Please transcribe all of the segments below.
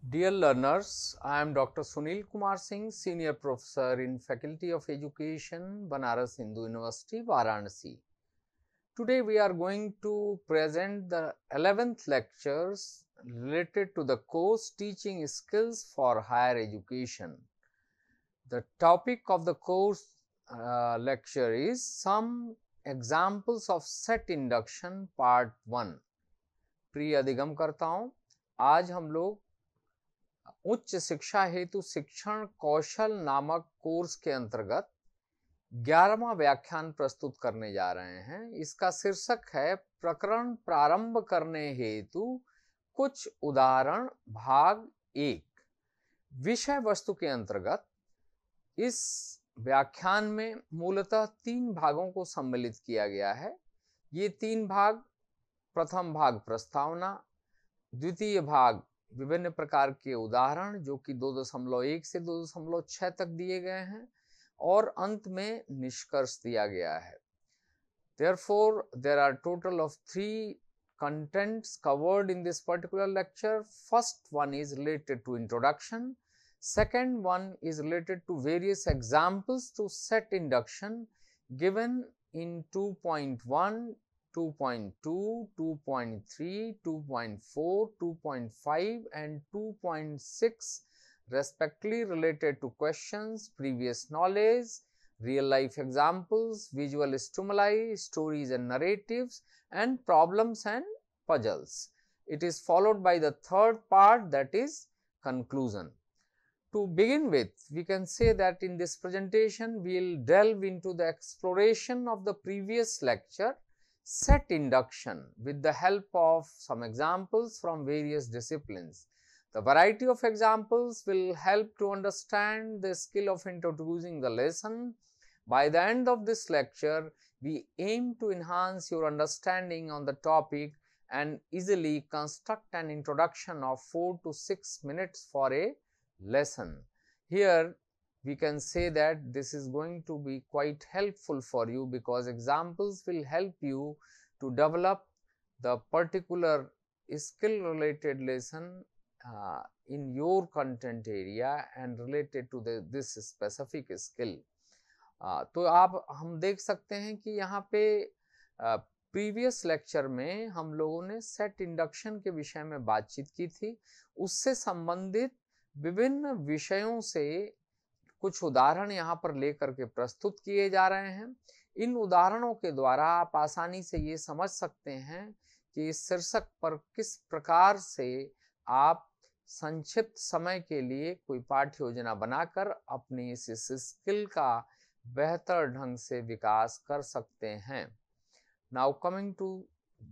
Dear learners, I am Dr. Sunil Kumar Singh, Senior Professor in Faculty of Education, Banaras Hindu University, Varanasi. Today we are going to present the 11th lectures related to the course Teaching Skills for Higher Education. The topic of the course lecture is Some Examples of Set Induction Part 1. प्रिय अधिगमकर्ताओं, आज हम लोग उच्च शिक्षा हेतु शिक्षण कौशल नामक course के अंतर्गत 11वां व्याख्यान प्रस्तुत करने जा रहे हैं। इसका शीर्षक है प्रकरण प्रारंभ करने हेतु कुछ उदाहरण भाग 1। विषय वस्तु के अंतर्गत इस व्याख्यान में मूलतः 3 भागों को सम्मिलित किया गया है। ये 3 भाग, प्रथम भाग प्रस्तावना, द्वितीय भाग विभिन्न प्रकार के उदाहरण जो कि 2.1 से 2.6 तक दिए गए हैं और अंत में निष्कर्ष दिया गया है। Therefore, there are total of 3 contents covered in this particular lecture. First one is related to introduction. Second one is related to various examples to set induction given in 2.1, 2.2, 2.3, 2.4, 2.5 and 2.6 respectively related to questions, previous knowledge, real life examples, visual stimuli, stories and narratives and problems and puzzles. It is followed by the third part, that is conclusion. To begin with, we can say that in this presentation we will delve into the exploration of the previous lecture, set induction, with the help of some examples from various disciplines. The variety of examples will help to understand the skill of introducing the lesson. By the end of this lecture, we aim to enhance your understanding on the topic and easily construct an introduction of 4 to 6 minutes for a lesson. Here we can say that this is going to be quite helpful for you because examples will help you to develop the particular skill related lesson in your content area and related to this specific skill. तो आप हम देख सकते हैं कि यहाँ पे previous lecture में हम लोगों ने सेट इंडक्शन के विषय में बातचीत की थी। उससे संबंधित विभिन्न विषयों से कुछ उदाहरण यहाँ पर लेकर के प्रस्तुत किए जा रहे हैं। इन उदाहरणों के द्वारा आप आसानी से ये समझ सकते हैं कि इस शीर्षक पर किस प्रकार से आप संक्षिप्त समय के लिए कोई पाठ्य योजना बनाकर अपनी इस स्किल का बेहतर ढंग से विकास कर सकते हैं। Now coming to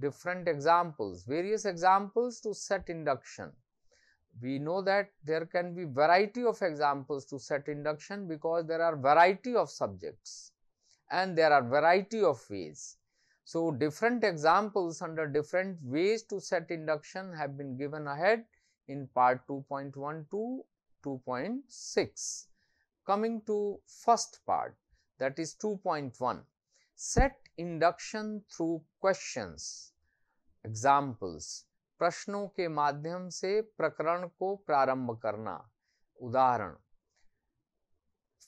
different examples, various examples to set induction. We know that there can be variety of examples to set induction because there are variety of subjects and there are variety of ways. So different examples under different ways to set induction have been given ahead in part 2.1 to 2.6. Coming to first part, that is 2.1, set induction through questions. Examples, प्रश्नों के माध्यम से प्रकरण को प्रारंभ करना। उदाहरण,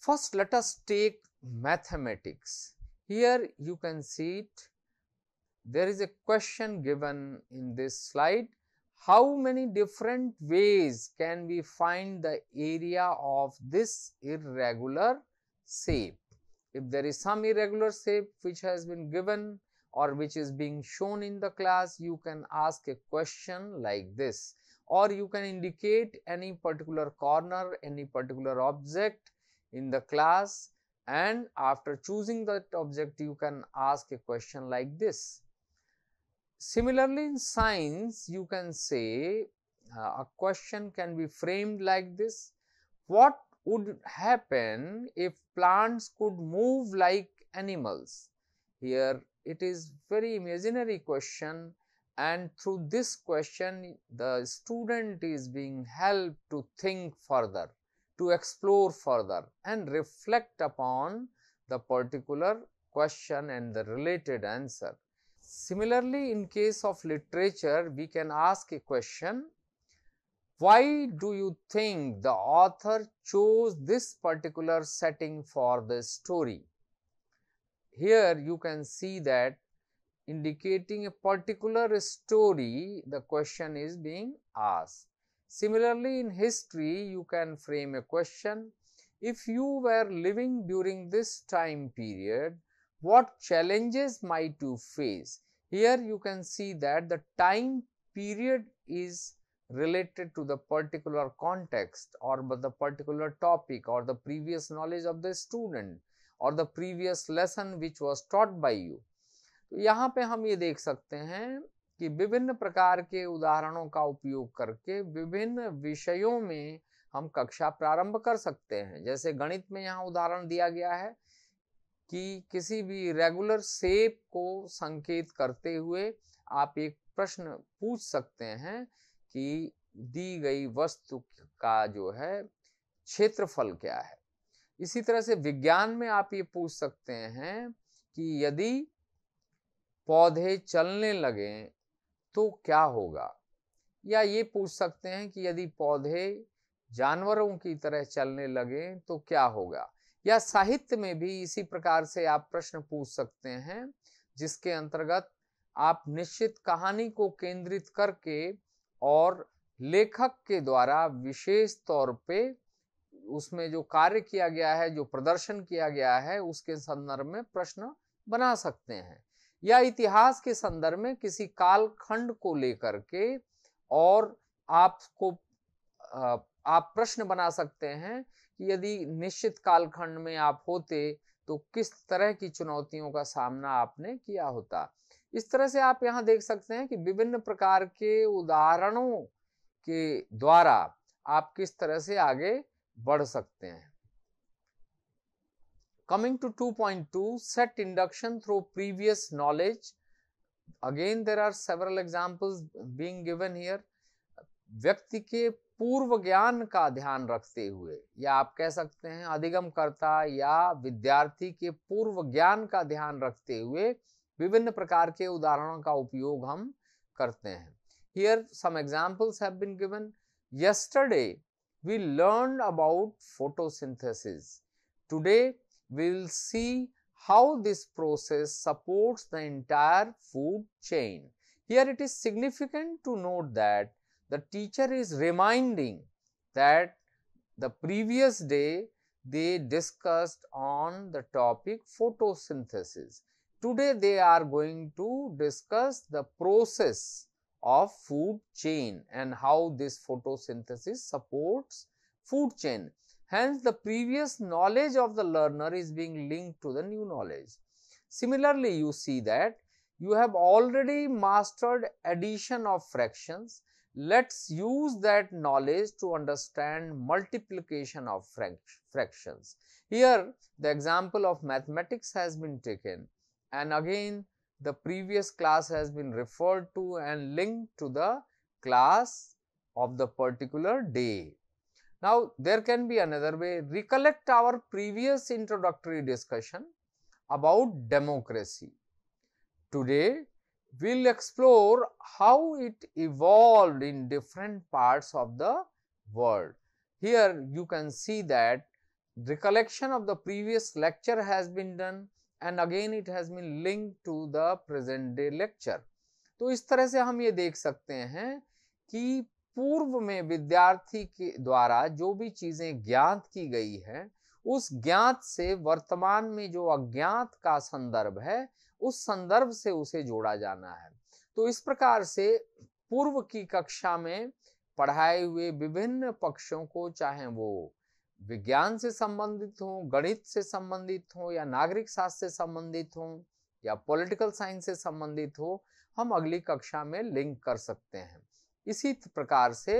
first let us take mathematics. Here you can see it. There is a question given in this slide. How many different ways can we find the area of this irregular shape? If there is some irregular shape which has been given or which is being shown in the class, you can ask a question like this, or you can indicate any particular corner, any particular object in the class, and after choosing that object you can ask a question like this. Similarly, in science you can say a question can be framed like this: what would happen if plants could move like animals? Here it is very imaginary question, and through this question the student is being helped to think further, to explore further and reflect upon the particular question and the related answer. Similarly, in case of literature, we can ask a question: Why do you think the author chose this particular setting for the story? Here you can see that indicating a particular story, the question is being asked. Similarly, in history, you can frame a question. If you were living during this time period, what challenges might you face? Here you can see that the time period is related to the particular context or the particular topic or the previous knowledge of the student or the previous lesson which was taught by you. तो यहाँ पे हम ये देख सकते हैं कि विभिन्न प्रकार के उदाहरणों का उपयोग करके विभिन्न विषयों में हम कक्षा प्रारंभ कर सकते हैं। जैसे गणित में यहाँ उदाहरण दिया गया है कि किसी भी रेगुलर शेप को संकेत करते हुए आप एक प्रश्न पूछ सकते हैं कि दी गई वस्तु का जो है क्षेत्रफल क्या है। इसी तरह से विज्ञान में आप ये पूछ सकते हैं कि यदि पौधे चलने लगें तो क्या होगा, या ये पूछ सकते हैं कि यदि पौधे जानवरों की तरह चलने लगें तो क्या होगा। या साहित्य में भी इसी प्रकार से आप प्रश्न पूछ सकते हैं जिसके अंतर्गत आप निश्चित कहानी को केंद्रित करके और लेखक के द्वारा विशेष तौर पे उसमें जो कार्य किया गया है, जो प्रदर्शन किया गया है, उसके संदर्भ में प्रश्न बना सकते हैं। या इतिहास के संदर्भ में किसी कालखंड को लेकर के और आप प्रश्न बना सकते हैं कि यदि निश्चित कालखंड में आप होते तो किस तरह की चुनौतियों का सामना आपने किया होता। इस तरह से आप यहाँ देख सकते हैं कि विभिन्न प्रकार के उदाहरणों के द्वारा आप किस तरह से आगे बढ़ सकते हैं। Coming to 2.2, set induction through previous knowledge. Again, there are several examples being given here. व्यक्ति के पूर्व ज्ञान का ध्यान रखते हुए, या आप कह सकते हैं अधिगमकर्ता या विद्यार्थी के पूर्व ज्ञान का ध्यान रखते हुए विभिन्न प्रकार के उदाहरणों का उपयोग हम करते हैं। Here some examples have been given. Yesterday we learned about photosynthesis. Today we will see how this process supports the entire food chain. Here it is significant to note that the teacher is reminding that the previous day they discussed on the topic photosynthesis. Today they are going to discuss the process of food chain and how this photosynthesis supports food chain. Hence, the previous knowledge of the learner is being linked to the new knowledge. Similarly, you see that you have already mastered addition of fractions. Let's use that knowledge to understand multiplication of fractions. Here, the example of mathematics has been taken, and again the previous class has been referred to and linked to the class of the particular day. Now, there can be another way. Recollect our previous introductory discussion about democracy. Today, we will explore how it evolved in different parts of the world. Here, you can see that recollection of the previous lecture has been done and again it has been linked to the present day lecture. तो इस तरह से हम ये देख सकते हैं कि पूर्व में विद्यार्थी के द्वारा जो भी चीजें ज्ञात की गई है, उस ज्ञात से वर्तमान में जो अज्ञात का संदर्भ है, उस संदर्भ से उसे जोड़ा जाना है। तो इस प्रकार से पूर्व की कक्षा में पढ़ाए हुए विभिन्न पक्षों को, चाहे वो विज्ञान से संबंधित हो, गणित से संबंधित हो, या नागरिक शास्त्र से संबंधित हो, या पॉलिटिकल साइंस से संबंधित हो, हम अगली कक्षा में लिंक कर सकते हैं। इसी प्रकार से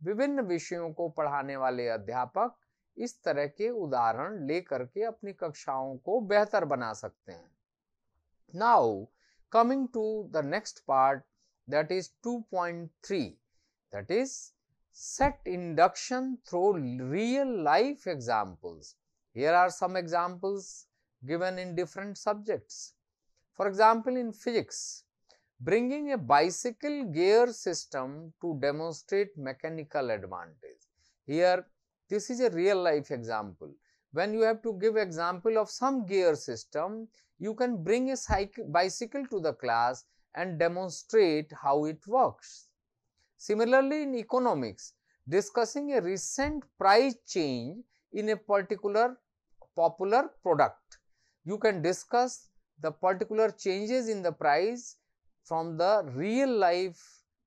विभिन्न विषयों को पढ़ाने वाले अध्यापक इस तरह के उदाहरण लेकर के अपनी कक्षाओं को बेहतर बना सकते हैं। Now, coming to the next part, that is 2.3, that is set induction through real life examples. Here are some examples given in different subjects. For example, in physics, bringing a bicycle gear system to demonstrate mechanical advantage. Here, this is a real life example. When you have to give example of some gear system, you can bring a bicycle to the class and demonstrate how it works. Similarly, in economics, discussing a recent price change in a particular popular product, you can discuss the particular changes in the price from the real life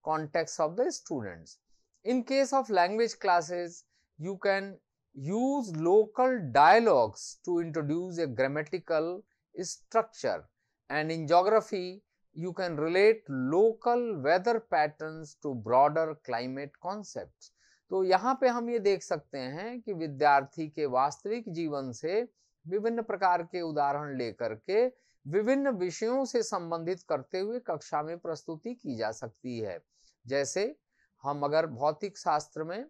context of the students. In case of language classes, you can use local dialogues to introduce a grammatical structure, and in geography, you can relate local weather patterns to broader climate concepts. तो यहाँ पे हम ये देख सकते हैं कि विद्यार्थी के वास्तविक जीवन से विभिन्न प्रकार के उदाहरण लेकर के विभिन्न विषयों से संबंधित करते हुए कक्षा में प्रस्तुति की जा सकती है। जैसे हम अगर भौतिक शास्त्र में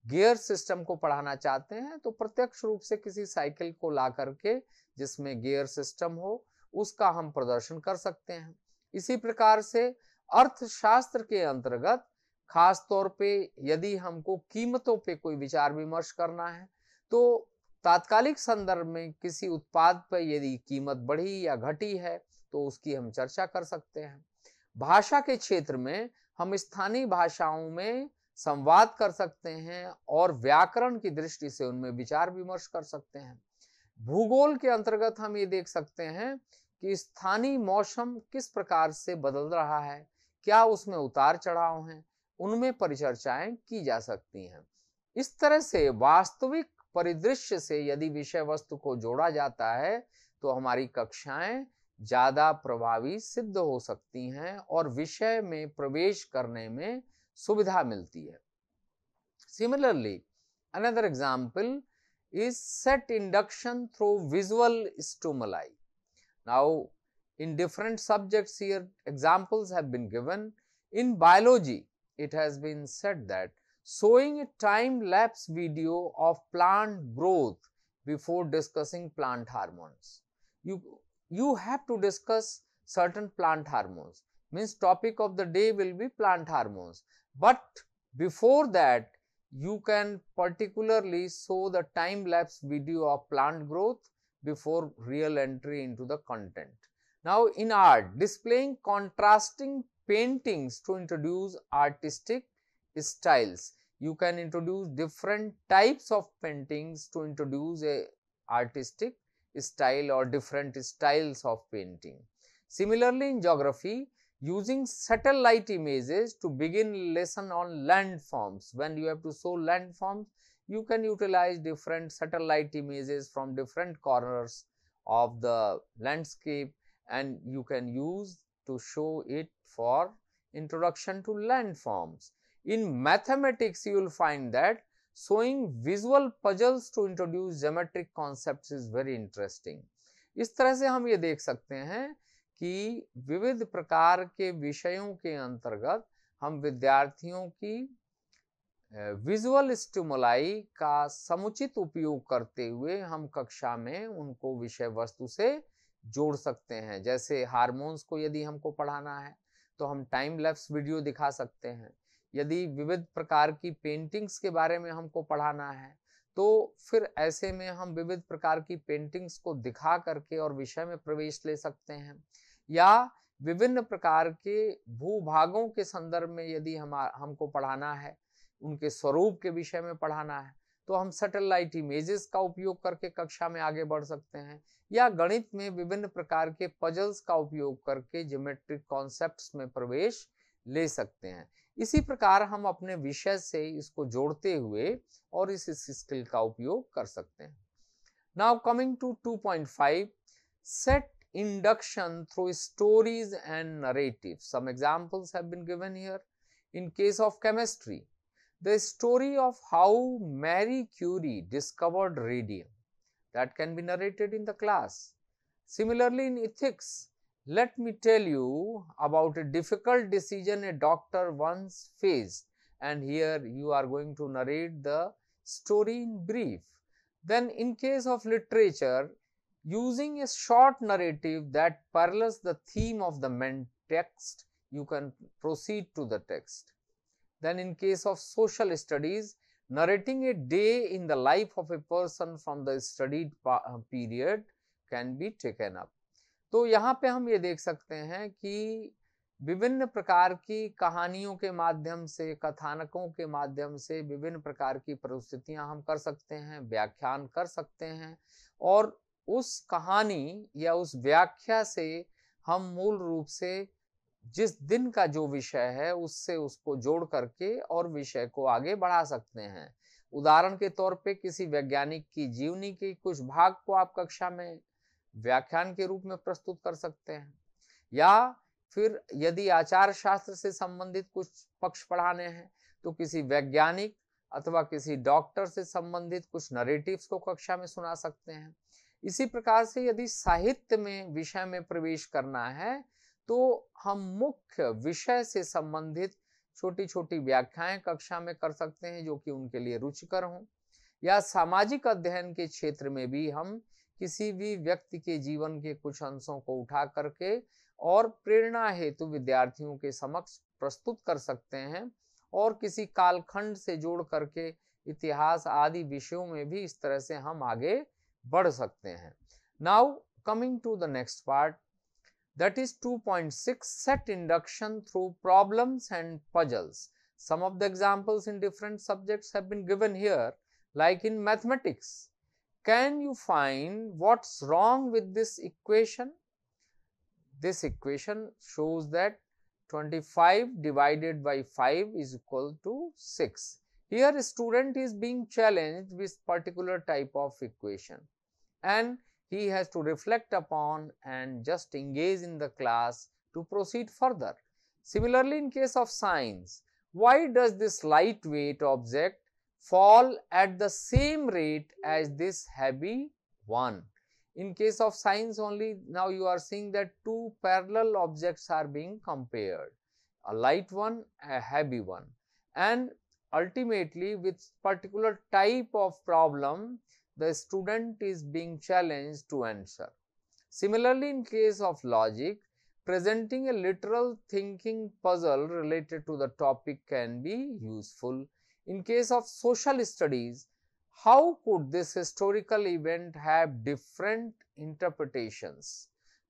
गियर सिस्टम को पढ़ाना चाहते हैं तो प्रत्यक्ष रूप से किसी साइकिल को ला करके जिसमें गियर सिस्टम हो उसका हम प्रदर्शन कर सकते हैं। इसी प्रकार से अर्थशास्त्र के अंतर्गत खास तौर पे यदि हमको कीमतों पे कोई विचार विमर्श करना है तो तात्कालिक संदर्भ में किसी उत्पाद पर यदि कीमत बढ़ी या घटी है तो उसकी हम चर्चा कर सकते हैं। भाषा के क्षेत्र में हम स्थानीय भाषाओं में संवाद कर सकते हैं और व्याकरण की दृष्टि से उनमें विचार विमर्श कर सकते हैं। भूगोल के अंतर्गत हम ये देख सकते हैं कि स्थानीय मौसम किस प्रकार से बदल रहा है, क्या उसमें उतार चढ़ाव हैं, उनमें परिचर्चाएं की जा सकती हैं। इस तरह से वास्तविक परिदृश्य से यदि विषय वस्तु को जोड़ा जाता है तो हमारी कक्षाएं ज्यादा प्रभावी सिद्ध हो सकती हैं और विषय में प्रवेश करने में सुविधा मिलती है। Similarly, another example is set induction through visual stimuli. Now, in different subjects here, examples have been given. In biology, it has been said that showing a time-lapse video of plant growth before discussing plant hormones. You have to discuss certain plant hormones, means topic of the day will be plant hormones, but before that you can particularly show the time-lapse video of plant growth before real entry into the content. Now, in art, displaying contrasting paintings to introduce artistic styles. You can introduce different types of paintings to introduce a artistic style or different styles of painting. Similarly, in geography, using satellite images to begin lesson on landforms. When you have to show landforms, you can utilize different satellite images from different corners of the landscape and you can use to show it for introduction to landforms. In mathematics, you will find that showing visual puzzles to introduce geometric concepts is very interesting. इस तरह से हम ये देख सकते हैं कि विविध प्रकार के विषयों के अंतर्गत हम विद्यार्थियों की विजुअल स्टिमुलाई का समुचित उपयोग करते हुए हम कक्षा में उनको विषय वस्तु से जोड़ सकते हैं। जैसे हार्मोन्स को यदि हमको पढ़ाना है तो हम टाइम लैप्स वीडियो दिखा सकते हैं। यदि विविध प्रकार की पेंटिंग्स के बारे में हमको पढ़ाना है तो फिर ऐसे में हम विविध प्रकार की पेंटिंग्स को दिखा करके और विषय में प्रवेश ले सकते हैं। या विभिन्न प्रकार के भूभागों के संदर्भ में यदि हमको पढ़ाना है, उनके स्वरूप के विषय में पढ़ाना है तो हम सैटेलाइट इमेजेस का उपयोग करके कक्षा में आगे बढ़ सकते हैं। या गणित में विभिन्न प्रकार के पजल्स का उपयोग करके ज्योमेट्रिक कॉन्सेप्ट्स में प्रवेश ले सकते हैं। इसी प्रकार हम अपने विषय से इसको जोड़ते हुए और इस स्किल का उपयोग कर सकते हैं। Now coming to 2.5, set induction through stories and narratives. Some examples have been given here. In case of chemistry, the story of how Marie Curie discovered radium, that can be narrated in the class. Similarly, in ethics, let me tell you about a difficult decision a doctor once faced, and here you are going to narrate the story in brief. Then in case of literature, using a short narrative that parallels the theme of the main text, you can proceed to the text. Then in case of social studies, narrating a day in the life of a person from the studied period can be taken up. तो यहाँ पे हम ये देख सकते हैं कि विभिन्न प्रकार की कहानियों के माध्यम से, कथानकों के माध्यम से विभिन्न प्रकार की परिस्थितियां हम कर सकते हैं, व्याख्यान कर सकते हैं, और उस कहानी या उस व्याख्या से हम मूल रूप से जिस दिन का जो विषय है उससे उसको जोड़ करके और विषय को आगे बढ़ा सकते हैं। उदाहरण के तौर पे किसी वैज्ञानिक की जीवनी के कुछ भाग को आप कक्षा में व्याख्यान के रूप में प्रस्तुत कर सकते हैं, या फिर यदि आचार शास्त्र से संबंधित कुछ पक्ष पढ़ाने हैं तो किसी वैज्ञानिक अथवा किसी डॉक्टर से संबंधित कुछ नरेटिव्स को कक्षा में सुना सकते हैं। इसी प्रकार से यदि साहित्य में विषय में प्रवेश करना है तो हम मुख्य विषय से संबंधित छोटी छोटी व्याख्याएं कक्षा में कर सकते हैं जो कि उनके लिए रुचिकर हों, या सामाजिक अध्ययन के क्षेत्र में भी हम किसी भी व्यक्ति के जीवन के कुछ अंशों को उठा करके और प्रेरणा हेतु विद्यार्थियों के समक्ष प्रस्तुत कर सकते हैं, और किसी कालखंड से जोड़ करके इतिहास आदि विषयों में भी इस तरह से हम आगे बढ़ सकते हैं। Now coming to the next part, that is 2.6, set induction through problems and puzzles. Some of the examples in different subjects have been given here, like in mathematics. Can you find what's wrong with this equation? This equation shows that 25 divided by 5 is equal to 6. Here a student is being challenged with particular type of equation, and he has to reflect upon and just engage in the class to proceed further. Similarly, in case of science, why does this lightweight object fall at the same rate as this heavy one? In case of science only, now you are seeing that two parallel objects are being compared, a light one, a heavy one, and ultimately with particular type of problem the student is being challenged to answer. Similarly, in case of logic, presenting a literal thinking puzzle related to the topic can be useful. In case of social studies, how could this historical event have different interpretations?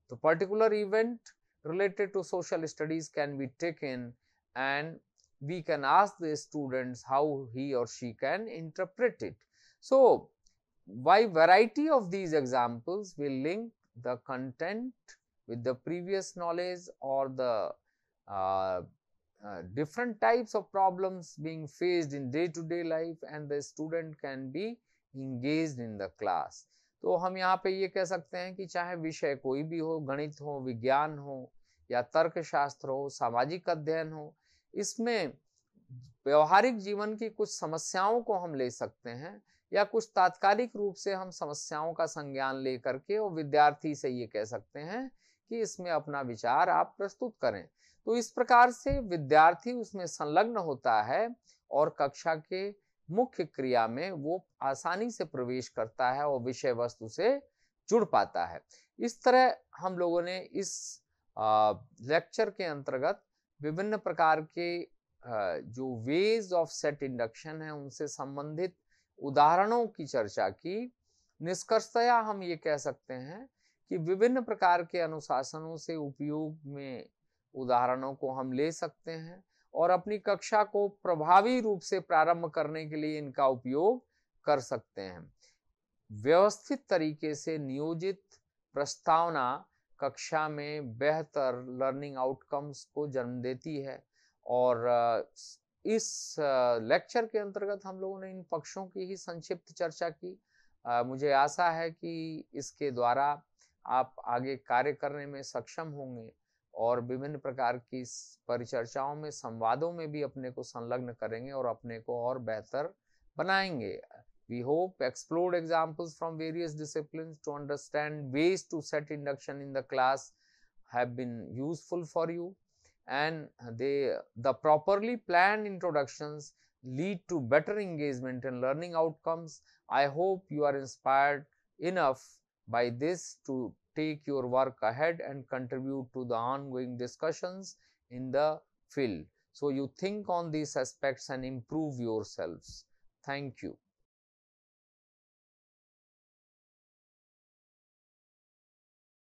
The particular event related to social studies can be taken, and we can ask the students how he or she can interpret it. So, by variety of these examples, we link the content with the previous knowledge or the different types of problems being faced in day-to-day life, and the student can be engaged in the class. तो हम यहाँ पे ये कह सकते हैं कि चाहे विषय कोई भी हो, गणित हो, विज्ञान हो, या तर्कशास्त्र हो, सामाजिक अध्ययन हो, इसमें व्यवहारिक जीवन की कुछ समस्याओं को हम ले सकते हैं, या कुछ तात्कालिक रूप से हम समस्याओं का संज्ञान लेकर के और विद्यार्थी से ये कह सकते हैं कि इसमें अपना विचार आप प्रस्तुत करें। तो इस प्रकार से विद्यार्थी उसमें संलग्न होता है और कक्षा के मुख्य क्रिया में वो आसानी से प्रवेश करता है और विषय वस्तु से जुड़ पाता है। इस तरह हम लोगों ने इस लेक्चर के अंतर्गत विभिन्न प्रकार के जो वेज ऑफ सेट इंडक्शन है उनसे संबंधित उदाहरणों की चर्चा की। निष्कर्षतया हम ये कह सकते हैं कि विभिन्न प्रकार के अनुशासनों से उपयोग में उदाहरणों को हम ले सकते हैं और अपनी कक्षा को प्रभावी रूप से प्रारंभ करने के लिए इनका उपयोग कर सकते हैं। व्यवस्थित तरीके से नियोजित प्रस्तावना कक्षा में बेहतर लर्निंग आउटकम्स को जन्म देती है, और इस लेक्चर के अंतर्गत हम लोगों ने इन पक्षों की ही संक्षिप्त चर्चा की। मुझे आशा है कि इसके द्वारा आप आगे कार्य करने में सक्षम होंगे और विभिन्न प्रकार की परिचर्चाओं में, संवादों में भी अपने को संलग्न करेंगे और अपने को और बेहतर बनाएंगे। We hope explored examples from various disciplines to understand ways to set induction in the class have been useful for you, and the properly planned introductions lead to better engagement and learning outcomes. I hope you are inspired enough by this to take your work ahead and contribute to the ongoing discussions in the field. So, you think on these aspects and improve yourselves. Thank you.